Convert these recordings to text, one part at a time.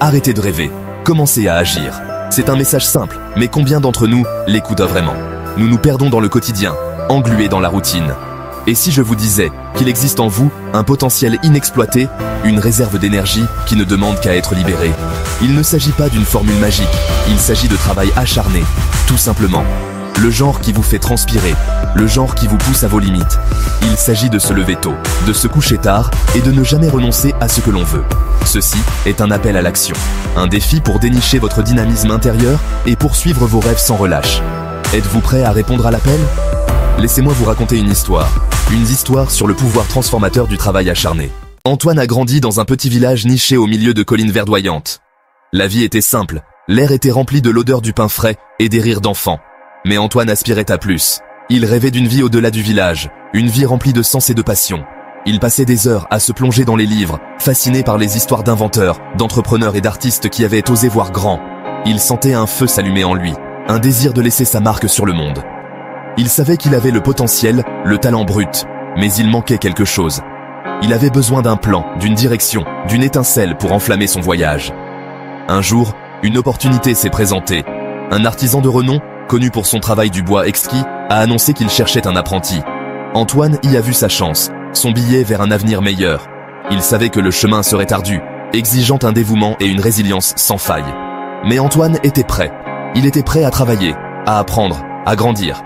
Arrêtez de rêver, commencez à agir. C'est un message simple, mais combien d'entre nous l'écoutent vraiment? Nous nous perdons dans le quotidien, englués dans la routine. Et si je vous disais qu'il existe en vous un potentiel inexploité, une réserve d'énergie qui ne demande qu'à être libérée? Il ne s'agit pas d'une formule magique, il s'agit de travail acharné, tout simplement. Le genre qui vous fait transpirer, le genre qui vous pousse à vos limites. Il s'agit de se lever tôt, de se coucher tard et de ne jamais renoncer à ce que l'on veut. Ceci est un appel à l'action, un défi pour dénicher votre dynamisme intérieur et poursuivre vos rêves sans relâche. Êtes-vous prêt à répondre à l'appel? Laissez-moi vous raconter une histoire sur le pouvoir transformateur du travail acharné. Antoine a grandi dans un petit village niché au milieu de collines verdoyantes. La vie était simple, l'air était rempli de l'odeur du pain frais et des rires d'enfants. Mais Antoine aspirait à plus. Il rêvait d'une vie au-delà du village, une vie remplie de sens et de passion. Il passait des heures à se plonger dans les livres, fasciné par les histoires d'inventeurs, d'entrepreneurs et d'artistes qui avaient osé voir grand. Il sentait un feu s'allumer en lui, un désir de laisser sa marque sur le monde. Il savait qu'il avait le potentiel, le talent brut, mais il manquait quelque chose. Il avait besoin d'un plan, d'une direction, d'une étincelle pour enflammer son voyage. Un jour, une opportunité s'est présentée. Un artisan de renom, connu pour son travail du bois exquis, a annoncé qu'il cherchait un apprenti. Antoine y a vu sa chance, son billet vers un avenir meilleur. Il savait que le chemin serait ardu, exigeant un dévouement et une résilience sans faille. Mais Antoine était prêt. Il était prêt à travailler, à apprendre, à grandir.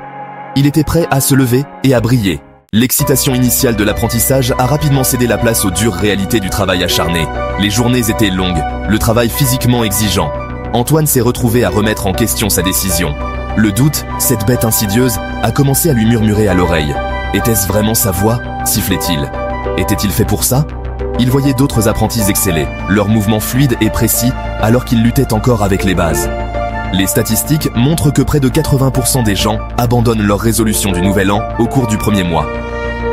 Il était prêt à se lever et à briller. L'excitation initiale de l'apprentissage a rapidement cédé la place aux dures réalités du travail acharné. Les journées étaient longues, le travail physiquement exigeant. Antoine s'est retrouvé à remettre en question sa décision. Le doute, cette bête insidieuse, a commencé à lui murmurer à l'oreille. Était-ce vraiment sa voix? Sifflait-il. Était-il fait pour ça? Il voyait d'autres apprentis exceller, leurs mouvements fluides et précis, alors qu'il luttait encore avec les bases. Les statistiques montrent que près de 80% des gens abandonnent leur résolution du nouvel an au cours du premier mois.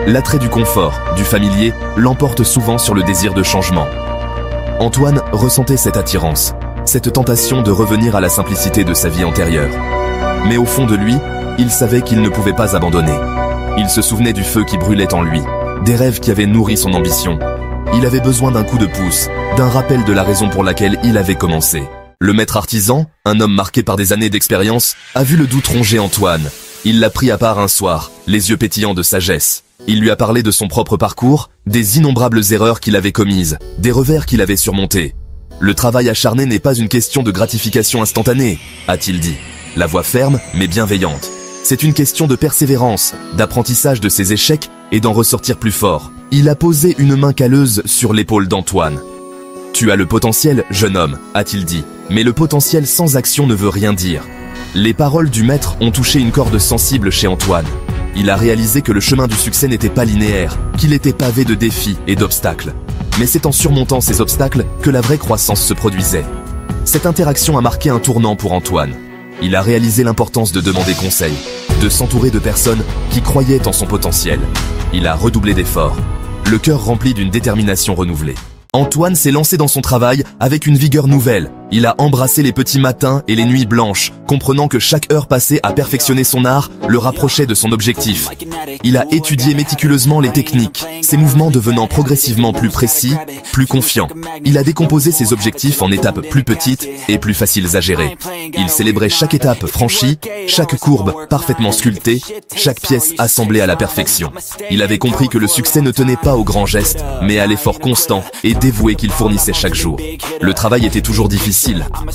L'attrait du confort, du familier, l'emporte souvent sur le désir de changement. Antoine ressentait cette attirance, cette tentation de revenir à la simplicité de sa vie antérieure. Mais au fond de lui, il savait qu'il ne pouvait pas abandonner. Il se souvenait du feu qui brûlait en lui, des rêves qui avaient nourri son ambition. Il avait besoin d'un coup de pouce, d'un rappel de la raison pour laquelle il avait commencé. Le maître artisan, un homme marqué par des années d'expérience, a vu le doute ronger Antoine. Il l'a pris à part un soir, les yeux pétillants de sagesse. Il lui a parlé de son propre parcours, des innombrables erreurs qu'il avait commises, des revers qu'il avait surmontés. Le travail acharné n'est pas une question de gratification instantanée, a-t-il dit. La voix ferme, mais bienveillante. C'est une question de persévérance, d'apprentissage de ses échecs et d'en ressortir plus fort. Il a posé une main calleuse sur l'épaule d'Antoine. « Tu as le potentiel, jeune homme », a-t-il dit. Mais le potentiel sans action ne veut rien dire. Les paroles du maître ont touché une corde sensible chez Antoine. Il a réalisé que le chemin du succès n'était pas linéaire, qu'il était pavé de défis et d'obstacles. Mais c'est en surmontant ces obstacles que la vraie croissance se produisait. Cette interaction a marqué un tournant pour Antoine. Il a réalisé l'importance de demander conseil, de s'entourer de personnes qui croyaient en son potentiel. Il a redoublé d'efforts, le cœur rempli d'une détermination renouvelée. Antoine s'est lancé dans son travail avec une vigueur nouvelle. Il a embrassé les petits matins et les nuits blanches, comprenant que chaque heure passée à perfectionner son art le rapprochait de son objectif. Il a étudié méticuleusement les techniques, ses mouvements devenant progressivement plus précis, plus confiants. Il a décomposé ses objectifs en étapes plus petites et plus faciles à gérer. Il célébrait chaque étape franchie, chaque courbe parfaitement sculptée, chaque pièce assemblée à la perfection. Il avait compris que le succès ne tenait pas aux grands gestes, mais à l'effort constant et dévoué qu'il fournissait chaque jour. Le travail était toujours difficile,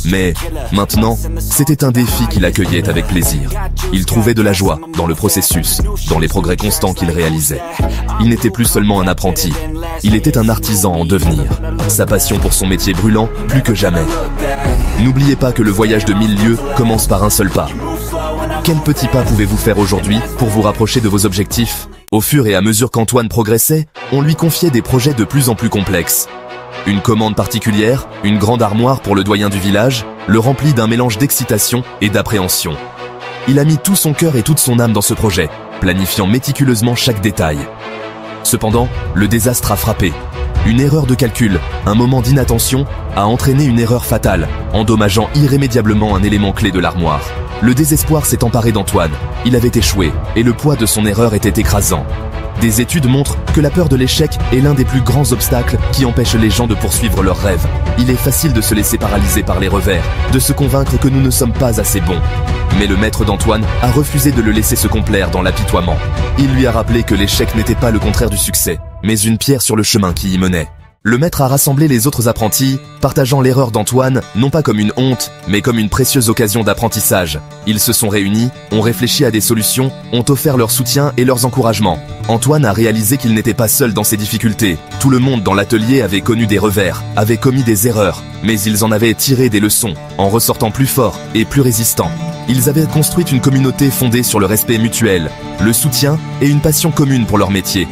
mais maintenant, c'était un défi qu'il accueillait avec plaisir. Il trouvait de la joie dans le processus, dans les progrès constants qu'il réalisait. Il n'était plus seulement un apprenti, il était un artisan en devenir. Sa passion pour son métier brûlant plus que jamais. N'oubliez pas que le voyage de 1000 lieues commence par un seul pas. Quel petit pas pouvez-vous faire aujourd'hui pour vous rapprocher de vos objectifs? Au fur et à mesure qu'Antoine progressait, on lui confiait des projets de plus en plus complexes. Une commande particulière, une grande armoire pour le doyen du village, le remplit d'un mélange d'excitation et d'appréhension. Il a mis tout son cœur et toute son âme dans ce projet, planifiant méticuleusement chaque détail. Cependant, le désastre a frappé. Une erreur de calcul, un moment d'inattention, a entraîné une erreur fatale, endommageant irrémédiablement un élément clé de l'armoire. Le désespoir s'est emparé d'Antoine. Il avait échoué, et le poids de son erreur était écrasant. Des études montrent que la peur de l'échec est l'un des plus grands obstacles qui empêchent les gens de poursuivre leurs rêves. Il est facile de se laisser paralyser par les revers, de se convaincre que nous ne sommes pas assez bons. Mais le maître d'Antoine a refusé de le laisser se complaire dans l'apitoiement. Il lui a rappelé que l'échec n'était pas le contraire du succès, mais une pierre sur le chemin qui y menait. Le maître a rassemblé les autres apprentis, partageant l'erreur d'Antoine, non pas comme une honte, mais comme une précieuse occasion d'apprentissage. Ils se sont réunis, ont réfléchi à des solutions, ont offert leur soutien et leurs encouragements. Antoine a réalisé qu'il n'était pas seul dans ses difficultés. Tout le monde dans l'atelier avait connu des revers, avait commis des erreurs, mais ils en avaient tiré des leçons, en ressortant plus forts et plus résistants. Ils avaient construit une communauté fondée sur le respect mutuel, le soutien et une passion commune pour leur métier.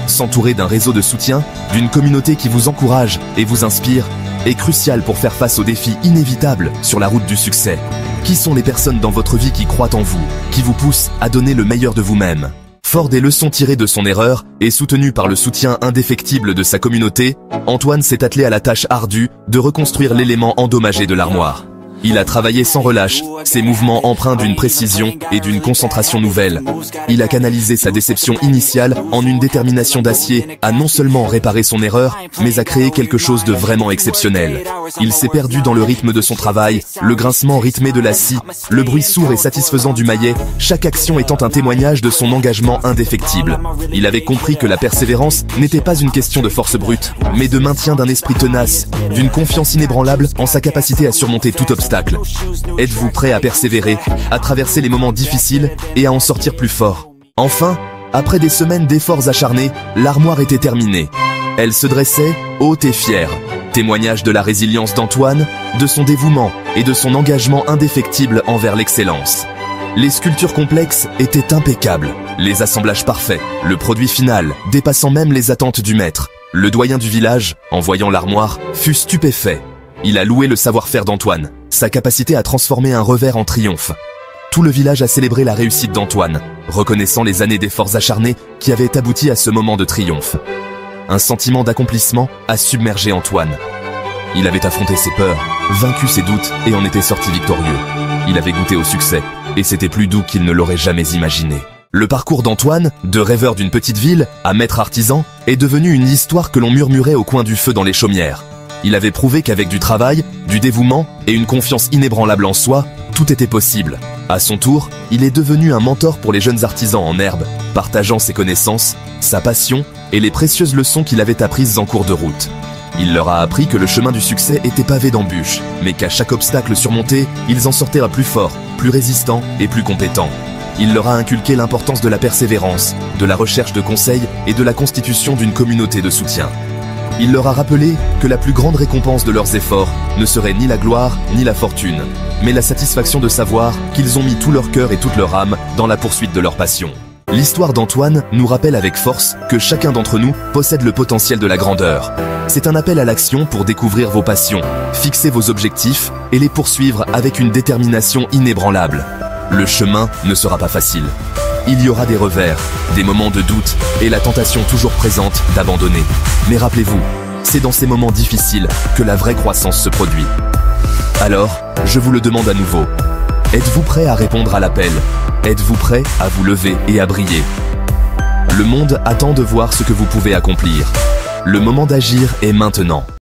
S'entourer d'un réseau de soutien, d'une communauté qui vous encourage et vous inspire, est crucial pour faire face aux défis inévitables sur la route du succès. Qui sont les personnes dans votre vie qui croient en vous, qui vous poussent à donner le meilleur de vous-même? Fort des leçons tirées de son erreur et soutenu par le soutien indéfectible de sa communauté, Antoine s'est attelé à la tâche ardue de reconstruire l'élément endommagé de l'armoire. Il a travaillé sans relâche, ses mouvements empreints d'une précision et d'une concentration nouvelle. Il a canalisé sa déception initiale en une détermination d'acier à non seulement réparer son erreur, mais à créer quelque chose de vraiment exceptionnel. Il s'est perdu dans le rythme de son travail, le grincement rythmé de la scie, le bruit sourd et satisfaisant du maillet, chaque action étant un témoignage de son engagement indéfectible. Il avait compris que la persévérance n'était pas une question de force brute, mais de maintien d'un esprit tenace, d'une confiance inébranlable en sa capacité à surmonter tout obstacle. Êtes-vous prêt à persévérer, à traverser les moments difficiles et à en sortir plus fort? Enfin, après des semaines d'efforts acharnés, l'armoire était terminée. Elle se dressait, haute et fière. Témoignage de la résilience d'Antoine, de son dévouement et de son engagement indéfectible envers l'excellence. Les sculptures complexes étaient impeccables, les assemblages parfaits, le produit final dépassant même les attentes du maître. Le doyen du village, en voyant l'armoire, fut stupéfait. Il a loué le savoir-faire d'Antoine, sa capacité à transformer un revers en triomphe. Tout le village a célébré la réussite d'Antoine, reconnaissant les années d'efforts acharnés qui avaient abouti à ce moment de triomphe. Un sentiment d'accomplissement a submergé Antoine. Il avait affronté ses peurs, vaincu ses doutes et en était sorti victorieux. Il avait goûté au succès, et c'était plus doux qu'il ne l'aurait jamais imaginé. Le parcours d'Antoine, de rêveur d'une petite ville à maître artisan, est devenu une histoire que l'on murmurait au coin du feu dans les chaumières. Il avait prouvé qu'avec du travail, du dévouement et une confiance inébranlable en soi, tout était possible. À son tour, il est devenu un mentor pour les jeunes artisans en herbe, partageant ses connaissances, sa passion et les précieuses leçons qu'il avait apprises en cours de route. Il leur a appris que le chemin du succès était pavé d'embûches, mais qu'à chaque obstacle surmonté, ils en sortaient plus forts, plus résistants et plus compétents. Il leur a inculqué l'importance de la persévérance, de la recherche de conseils et de la constitution d'une communauté de soutien. Il leur a rappelé que la plus grande récompense de leurs efforts ne serait ni la gloire ni la fortune, mais la satisfaction de savoir qu'ils ont mis tout leur cœur et toute leur âme dans la poursuite de leur passion. L'histoire d'Antoine nous rappelle avec force que chacun d'entre nous possède le potentiel de la grandeur. C'est un appel à l'action pour découvrir vos passions, fixer vos objectifs et les poursuivre avec une détermination inébranlable. Le chemin ne sera pas facile. Il y aura des revers, des moments de doute et la tentation toujours présente d'abandonner. Mais rappelez-vous, c'est dans ces moments difficiles que la vraie croissance se produit. Alors, je vous le demande à nouveau. Êtes-vous prêt à répondre à l'appel? Êtes-vous prêt à vous lever et à briller? Le monde attend de voir ce que vous pouvez accomplir. Le moment d'agir est maintenant.